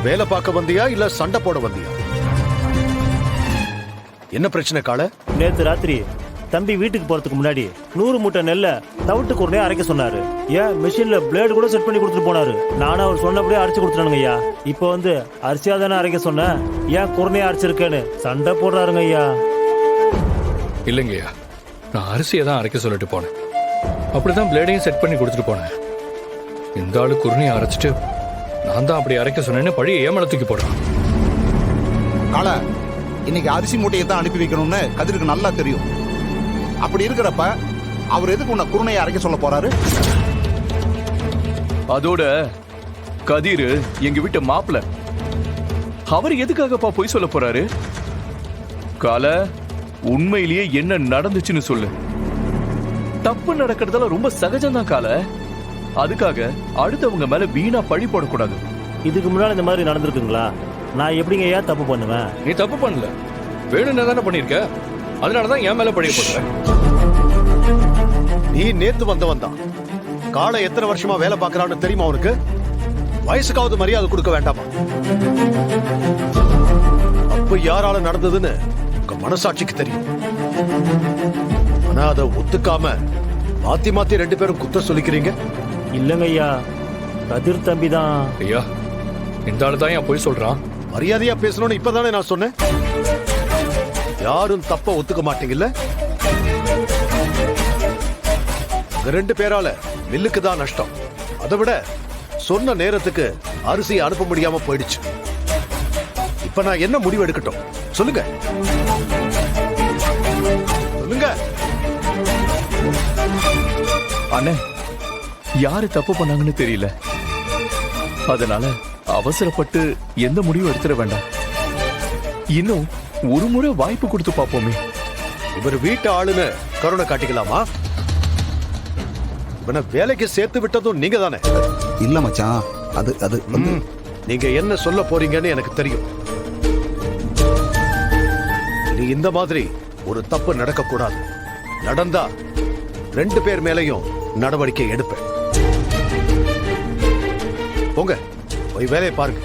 வேலை பார்க்க வந்தியா இல்ல சண்டை போட வந்தியா? என்ன பிரச்சனை காளை? நேத்து ராத்திரி தம்பி வீட்டுக்கு போறதுக்கு முன்னாடி 100 மூட்டை நெல்லை தவிட்டு குருணையா அரைக்க சொன்னாரு. ஏன் மிஷின்ல பிளேடு கூட செட் பண்ணி கொடுத்துட்டு போனாரு. நானும் அவர் சொன்னபடியே அரைச்சு கொடுத்துட்டானுங்க ஐயா. இப்போ வந்து அரிசியா தானே அரைக்க சொன்னேன், ஏன் குருணையா அரைச்சிருக்கேன்னு சண்டை போடுறாருங்க ஐயா. இல்லைங்கய்யா, நான் அரிசியை தான் அரைக்க சொல்லிட்டு போனேன். அப்படிதான் பிளேடையும் செட் பண்ணி கொடுத்துட்டு போனேன். இந்த ஆளு குருணையை அரைச்சிட்டு நான் தான் அப்படி அரைக்க சொன்னேன்னு பழைய ஏமலை தூக்கி போடுறான். காளை, இன்னைக்கு அரிசி மூட்டையை தான் அனுப்பி வைக்கணும்னு கதிருக்கு நல்லா தெரியும். அப்படி இருக்கிறப்ப அவர் எதுக்கு உன்னை குருணையை அரைக்க சொல்ல போறாரு? அதோட கதிர் எங்க வீட்டு மாப்பிள்ள, அவர் எதுக்காகப்பா பொய் சொல்ல போறாரு? கால, உண்மையிலேயே என்ன நடந்துச்சுன்னு சொல்லு. தப்பு நடக்கிறதுல ரொம்ப சகஜம்தான் கால. அதுக்காக அடுத்தவங்க மேல வீணா பழி போடக்கூடாது. இதுக்கு முன்னாடி இந்த மாதிரி நடந்திருக்குங்களா? நான் எப்படிங்க ஐயா தப்பு பண்ணுவேன்? நீ தப்பு பண்ணல, வேணும்னா தானே பண்ணிருக்க. அதனாலதான் என் மேல பழிய போடுற. நீ நேத்து வந்தவன் தான். காளை எத்தனை வருஷமா வேலை பார்க்கறான்னு தெரியுமா உனக்கு? வயசுக்காவது மரியாதை கொடுக்க வேண்டாமா? அப்ப யாரால நடந்ததுன்னு உங்க மனசாட்சிக்கு தெரியும். ஆனா அதை ஒத்துக்காம மாத்தி மாத்தி 2 பேரும் குத்த சொல்லிக்கிறீங்க. இல்லங்க ஐயா, கதிர் தம்பி தான். ஐயா, இந்த ஆளு தான் ஏன் பொய் சொல்றான். மரியாதையா பேசணும்னு இப்பதானே நான் சொன்னேன். யாரும் தப்ப ஒத்துக்க மாட்டீங்கல்ல? 2 பேரால மில்லுக்கு தான் நஷ்டம். அதை விட சொன்ன நேரத்துக்கு அரிசி அனுப்ப முடியாம போயிடுச்சு. இப்ப நான் என்ன முடிவு எடுக்கட்டும் சொல்லுங்க? சொல்லுங்க அண்ணே, யாரு தப்பு பண்ணாங்கன்னு தெரியல. அதனால அவசரப்பட்டு எந்த முடிவும் எடுத்துட வேண்டாம். இன்னும் ஒரு முறை வாய்ப்பு கொடுத்து பார்ப்போமே. இவர் வீட்டு ஆளுன்னு கருணை காட்டிக்கலாமா? இவனை வேலைக்கு சேர்த்து விட்டதும் நீங்க தானே? இல்ல மச்சான், அது அது நீங்க என்ன சொல்ல போறீங்கன்னு எனக்கு தெரியும். இனி இந்த மாதிரி ஒரு தப்பு நடக்க கூடாது. நடந்தா 2 பேர் மேலையும் நடவடிக்கை எடுப்பேன். போங்க, போய் வேலையை பாருங்க.